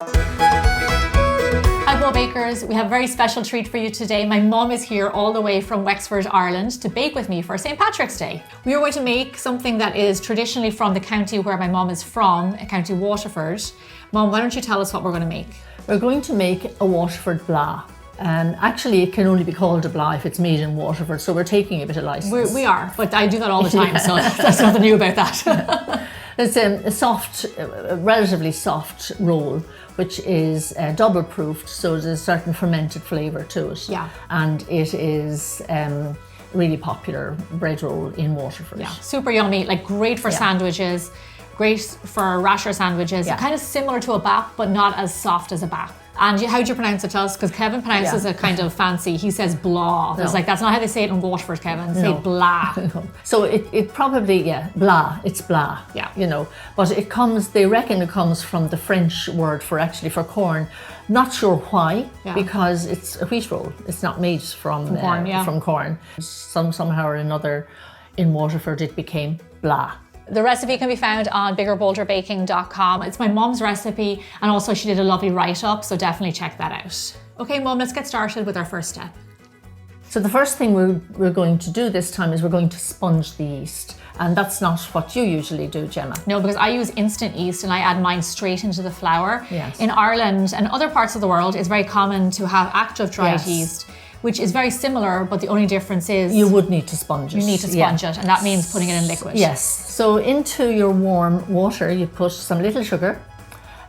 Hi bakers, we have a very special treat for you today. My mum is here all the way from Wexford, Ireland to bake with me for St. Patrick's Day. We are going to make something that is traditionally from the county where my mum is from, County Waterford. Mum, why don't you tell us what we're going to make? We're going to make a Waterford Blaas. And actually it can only be called a Blaas if it's made in Waterford, so we're taking a bit of license. We are, but I do that all the time, so there's nothing new about that. It's a soft, relatively soft roll, which is double proofed, so there's a certain fermented flavour to it. Yeah. And it is really popular bread roll in Waterford. Yeah, super yummy, like great for sandwiches, great for rasher sandwiches, kind of similar to a bap, but not as soft as a bap. And how do you pronounce it to us? Because Kevin pronounces it kind of fancy. He says blah. No. It's like, that's not how they say it in Waterford, Kevin. They say blah. No. So it probably, Blaas, it's Blaas. Yeah. You know, but it comes, they reckon it comes from the French word for corn. Not sure why, because it's a wheat roll. It's not made from corn. From corn. Somehow or another in Waterford it became Blaas. The recipe can be found on biggerbolderbaking.com. It's my mum's recipe, and also she did a lovely write-up, so definitely check that out. Okay, Mum, let's get started with our first step. So the first thing we're going to do this time is we're going to sponge the yeast. And that's not what you usually do, Gemma. No, because I use instant yeast and I add mine straight into the flour. Yes. In Ireland and other parts of the world, it's very common to have active dried yeast, which is very similar, but the only difference is you would need to sponge it. You need to sponge it, and that means putting it in liquid. Yes. So into your warm water, you put some little sugar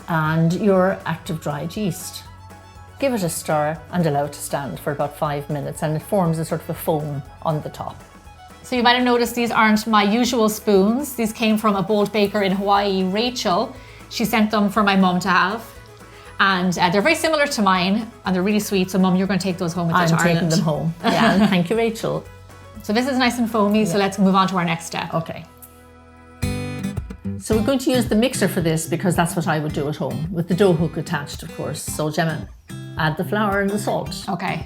and your active dried yeast. Give it a stir and allow it to stand for about 5 minutes, and it forms a sort of a foam on the top. So you might have noticed these aren't my usual spoons. These came from a bold baker in Hawaii, Rachel. She sent them for my mum to have. And they're very similar to mine, and they're really sweet. So Mum, you're going to take those home with you to Ireland. I'm taking them home. Yeah, and thank you, Rachel. So this is nice and foamy, so let's move on to our next step. Okay. So we're going to use the mixer for this because that's what I would do at home, with the dough hook attached, of course. So Gemma, add the flour and the salt. Okay.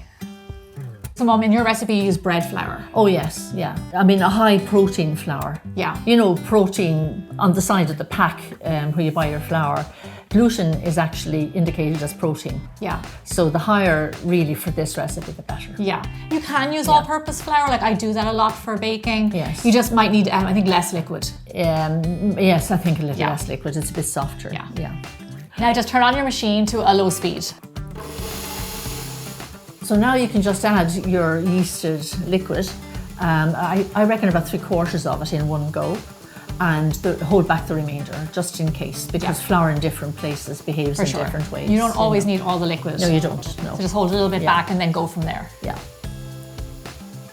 So Mum, in your recipe you use bread flour. Oh yes, yeah. I mean a high protein flour. Yeah. You know, protein on the side of the pack where you buy your flour. Gluten is actually indicated as protein. Yeah. So the higher really for this recipe, the better. Yeah. You can use all-purpose flour, like I do that a lot for baking. Yes. You just might need, I think, less liquid. Yes, I think a little less liquid. It's a bit softer. Yeah. Now just turn on your machine to a low speed. So now you can just add your yeasted liquid. I reckon about 3/4 of it in one go. And hold back the remainder just in case, because flour in different places behaves in different ways. You don't always need all the liquid. No, you don't. No. So just hold a little bit back and then go from there. Yeah.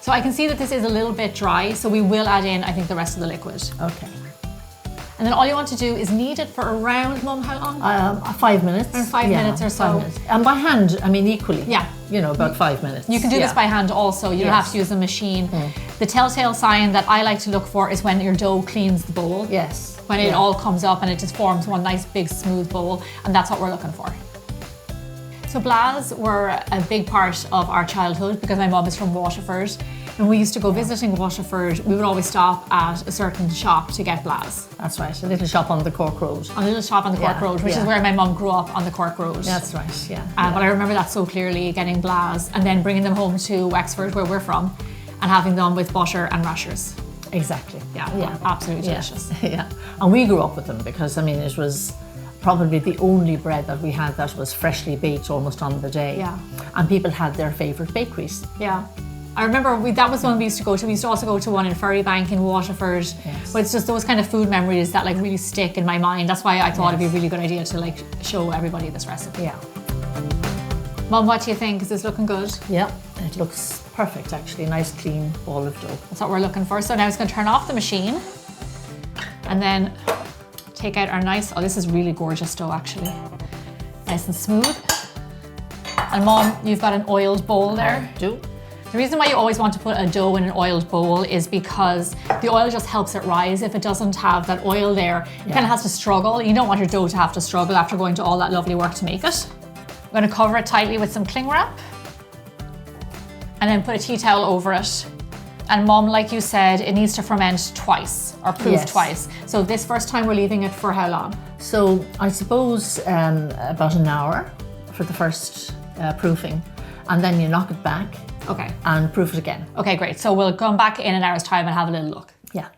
So I can see that this is a little bit dry, so we will add in, I think, the rest of the liquid. Okay. And then all you want to do is knead it for around, Mum, how long? 5 minutes. Around 5 minutes or so. 5 minutes. And by hand, I mean equally. Yeah. You know, about 5 minutes. You can do this by hand also. You don't have to use a machine. The telltale sign that I like to look for is when your dough cleans the bowl. Yes. When it all comes up and it just forms one nice big smooth bowl, and that's what we're looking for. So Blaas were a big part of our childhood because my mum is from Waterford. When we used to go visiting Waterford, we would always stop at a certain shop to get Blaas. That's right, a little shop on the Cork Road. A little shop on the Cork Road, which is where my mum grew up, on the Cork Road. That's right, yeah. But I remember that so clearly, getting Blaas and then bringing them home to Wexford, where we're from, and having them with butter and rashers. Exactly. Yeah. Absolutely delicious. Yeah, and we grew up with them because, I mean, it was probably the only bread that we had that was freshly baked almost on the day. Yeah. And people had their favourite bakeries. Yeah. I remember that was one we used to go to. We used to also go to one in Ferrybank in Waterford. Yes. But it's just those kind of food memories that like really stick in my mind. That's why I thought it'd be a really good idea to like show everybody this recipe. Yeah. Mum, what do you think? Is this looking good? Yeah, it looks perfect actually. Nice clean ball of dough. That's what we're looking for. So now it's going to turn off the machine and then take out our nice, this is really gorgeous dough actually. Nice and smooth. And Mum, you've got an oiled bowl there. I do. The reason why you always want to put a dough in an oiled bowl is because the oil just helps it rise. If it doesn't have that oil there, it kind of has to struggle. You don't want your dough to have to struggle after going to all that lovely work to make it. I'm going to cover it tightly with some cling wrap and then put a tea towel over it And Mum, like you said, it needs to ferment twice or proof twice. So this first time we're leaving it for how long? So I suppose about an hour for the first proofing, and then you knock it back. Okay. And proof it again. Okay, great. So we'll come back in an hour's time and have a little look. Yeah.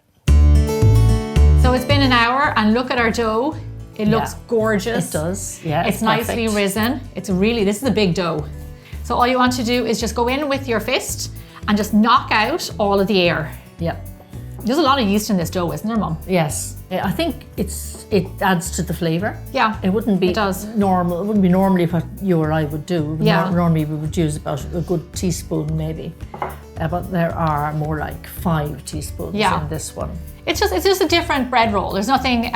So it's been an hour, and look at our dough. It looks gorgeous. It does, yeah. It's nicely risen. This is a big dough. So all you want to do is just go in with your fist and just knock out all of the air. Yeah. There's a lot of yeast in this dough, isn't there, Mum? Yes. I think it adds to the flavour. Yeah. It wouldn't be normal. It wouldn't be normally what you or I would do. Yeah. Normally we would use about a good teaspoon maybe. But there are more like 5 teaspoons in this one. It's just a different bread roll. There's nothing,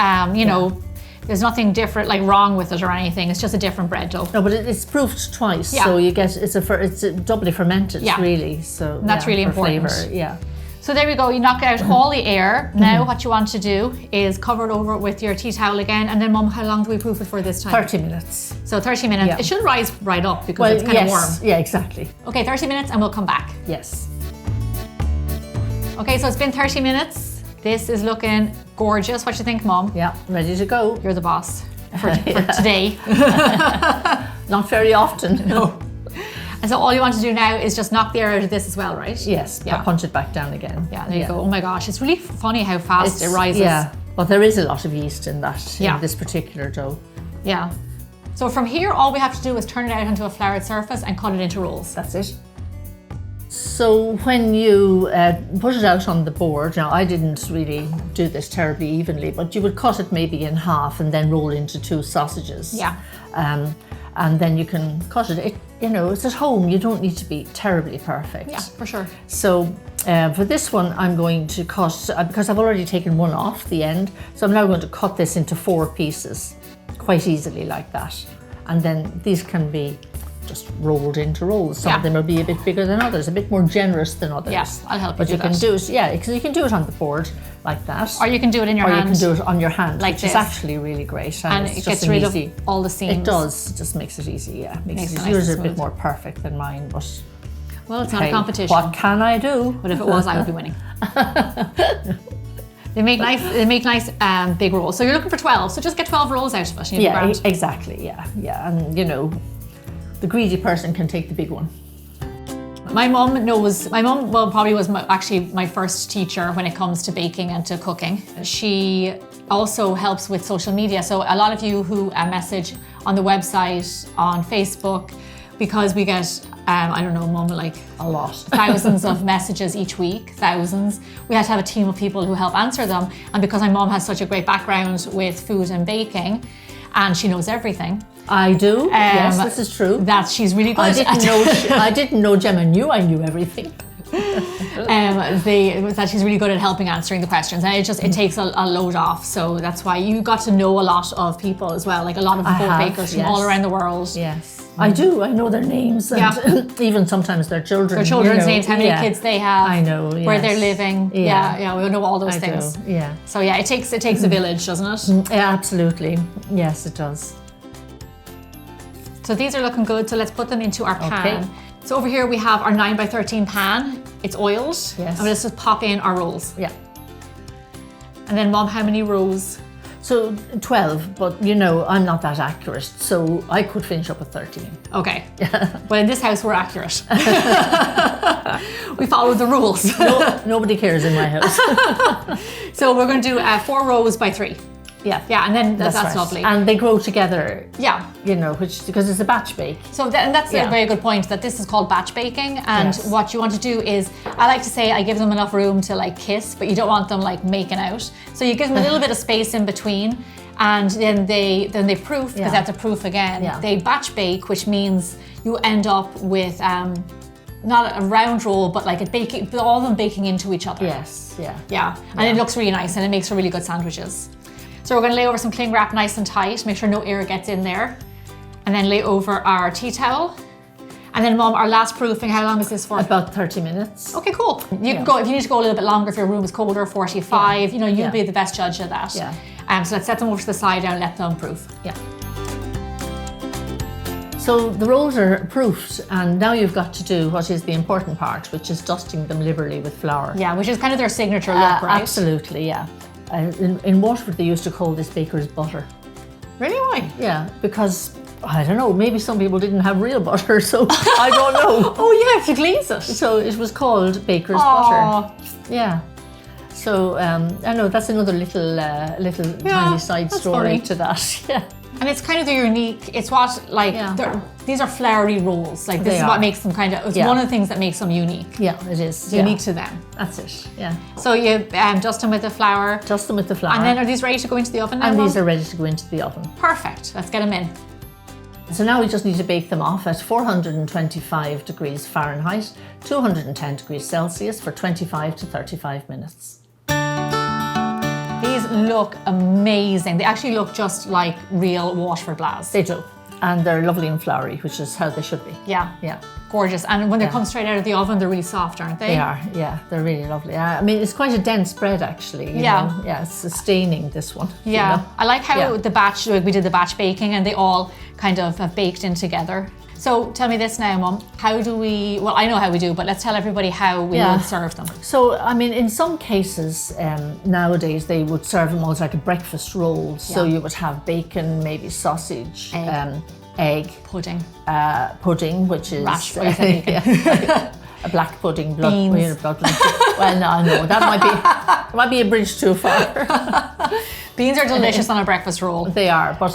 there's nothing different, like wrong with it or anything. It's just a different bread dough. No, but it's proofed twice, so you get it's a doubly fermented, really. So and that's really important. Flavor, yeah. So there we go. You knock out all the air. Now what you want to do is cover it over with your tea towel again. And then, Mum, how long do we proof it for this time? 30 minutes. So 30 minutes. Yeah. It should rise right up because it's kind of warm. Yeah, exactly. Okay, 30 minutes, and we'll come back. Yes. Okay, so it's been 30 minutes. This is looking gorgeous. What do you think, Mum? Yeah, ready to go. You're the boss for today. Not very often. No. And so all you want to do now is just knock the air out of this as well, right? Yes, punch it back down again. Yeah, there you go. Oh my gosh, it's really funny how fast it rises. Yeah, but there is a lot of yeast in that, in this particular dough. Yeah. So from here, all we have to do is turn it out onto a floured surface and cut it into rolls. That's it. So when you put it out on the board, now I didn't really do this terribly evenly, but you would cut it maybe in half and then roll into 2 sausages. Yeah. And then you can cut it. It's at home. You don't need to be terribly perfect. Yeah, for sure. So for this one, I'm going to cut, because I've already taken one off the end, so I'm now going to cut this into 4 pieces quite easily like that. And then these can be just rolled into rolls. Some of them will be a bit bigger than others, a bit more generous than others. Yes, I'll help you but do you that. can do it, because you can do it on the board like that. Or you can do it in your hand. Or you can do it on your hand, like which this. is actually really great. And it gets rid of all the seams. It does, it just makes it easy, yeah. Makes it yours a bit more perfect than mine, but... Well, it's not a competition. What can I do? But if it was, I would be winning. They make nice big rolls. So you're looking for 12, so just get 12 rolls out of it. Yeah, exactly, yeah. And the greedy person can take the big one. My mum probably was my first teacher when it comes to baking and to cooking. She also helps with social media. So a lot of you who message on the website, on Facebook, because we get, Mum, like a lot, thousands of messages each week, thousands. We had to have a team of people who help answer them. And because my mum has such a great background with food and baking, and she knows everything. I do. Yes, this is true. That she's really good. I didn't know Gemma knew I knew everything. That she's really good at helping answering the questions, and it takes a load off. So that's why you got to know a lot of people as well, like a lot of bakers from all around the world. Yes. I do. I know their names, and even sometimes their children. Their children's names, how many kids they have. I know. Yes. Where they're living. Yeah. We know all those things. Do. Yeah. So it takes a village, doesn't it? Yeah, absolutely. Yes, it does. So these are looking good. So let's put them into our pan. Okay. So over here we have our 9x13 pan. It's oiled. Yes. And let's just pop in our rolls. Yeah. And then, Mom, how many rows? So 12, but I'm not that accurate, so I could finish up with 13. Okay. Well, in this house, we're accurate. We follow the rules. Nobody cares in my house. So we're going to do 4 rows by 3. Yeah, and then that's right. Lovely. And they grow together. Yeah. Because it's a batch bake. So that's a very good point, that this is called batch baking. And what you want to do is, I like to say I give them enough room to kiss, but you don't want them making out. So you give them a little bit of space in between, and then they proof, because they have to proof again. Yeah. They batch bake, which means you end up with not a round roll, but all of them baking into each other. Yes, Yeah, and it looks really nice, and it makes for really good sandwiches. So we're going to lay over some cling wrap nice and tight, make sure no air gets in there. And then lay over our tea towel. And then, Mum, our last proofing, how long is this for? About 30 minutes. Okay, cool. You can go, if you need to go a little bit longer, if your room is colder, 45, you'll be the best judge of that. Yeah. So let's set them over to the side and let them proof. Yeah. So the rolls are proofed, and now you've got to do what is the important part, which is dusting them liberally with flour. Yeah, which is kind of their signature look, right? Absolutely, yeah. In Waterford, they used to call this baker's butter. Really? Why? Yeah, because, I don't know, maybe some people didn't have real butter, so I don't know. Oh yeah, to glaze it. So it was called baker's butter. Yeah. So I know that's another little tiny side story funny. to that. Yeah. And it's kind of the unique, it's what, like, these are flowery rolls. Like, this is what makes them kind of, it's one of the things that makes them unique. Yeah, it is. It's unique to them. That's it, yeah. So you dust them with the flour. Dust them with the flour. And then are these ready to go into the oven now, And Mum? these are ready to go into the oven. Perfect, let's get them in. So now we just need to bake them off at 425 degrees Fahrenheit, 210 degrees Celsius for 25 to 35 minutes. These look amazing. They actually look just like real Waterford Blaas. They do. And they're lovely and floury, which is how they should be. Yeah. Yeah. Gorgeous. And when they come straight out of the oven, they're really soft, aren't they? They are, yeah. They're really lovely. I mean, it's quite a dense bread, actually. You know? Yeah, it's sustaining, this one. Yeah. You know? I like how the batch, we did the batch baking and they all kind of have baked in together. So tell me this now, Mum. How do we, well, I know how we do, but let's tell everybody how we would serve them. So, I mean, in some cases, nowadays, they would serve them as like a breakfast roll. So you would have bacon, maybe sausage, egg. Pudding. Pudding, which is... Rash, a black pudding, blood pudding. Well, no, that might be a bridge too far. Beans are delicious on a breakfast roll. They are, but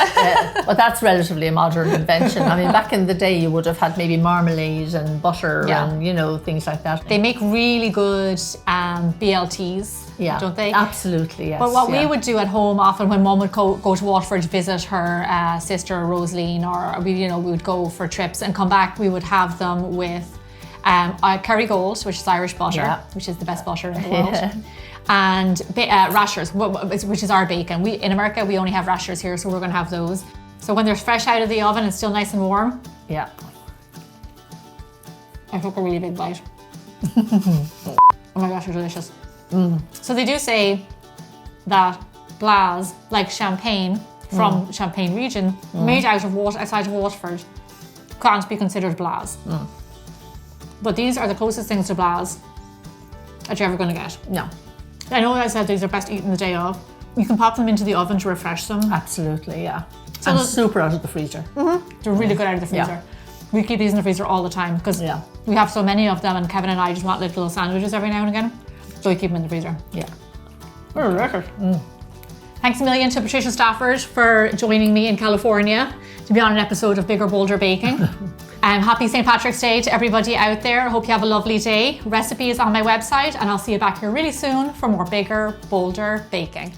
that's relatively a modern invention. I mean, back in the day, you would have had maybe marmalade and butter and, you know, things like that. They make really good BLTs, don't they? Absolutely, yes. But what we would do at home often when Mum would go to Waterford to visit her sister Rosaline, or we would go for trips and come back, we would have them with Kerrygold, which is Irish butter, which is the best butter in the world. And rashers, which is our bacon. In America, we only have rashers here, so we're going to have those. So when they're fresh out of the oven, it's still nice and warm. Yeah. I took a really big bite. Oh my gosh, they're delicious. So they do say that Blaas, like champagne from Champagne region, made out of outside of Waterford, can't be considered Blaas. But these are the closest things to Blaas that you're ever going to get. No. I know I said these are best eaten the day of. You can pop them into the oven to refresh them. Absolutely, yeah. So and super out of the freezer. They're really good out of the freezer. Yeah. We keep these in the freezer all the time because we have so many of them, and Kevin and I just want little sandwiches every now and again. So we keep them in the freezer. Yeah. They're delicious. Thanks a million to Patricia Stafford for joining me in California to be on an episode of Bigger Bolder Baking. Happy St. Patrick's Day to everybody out there. Hope you have a lovely day. Recipe is on my website, and I'll see you back here really soon for more Bigger Bolder Baking.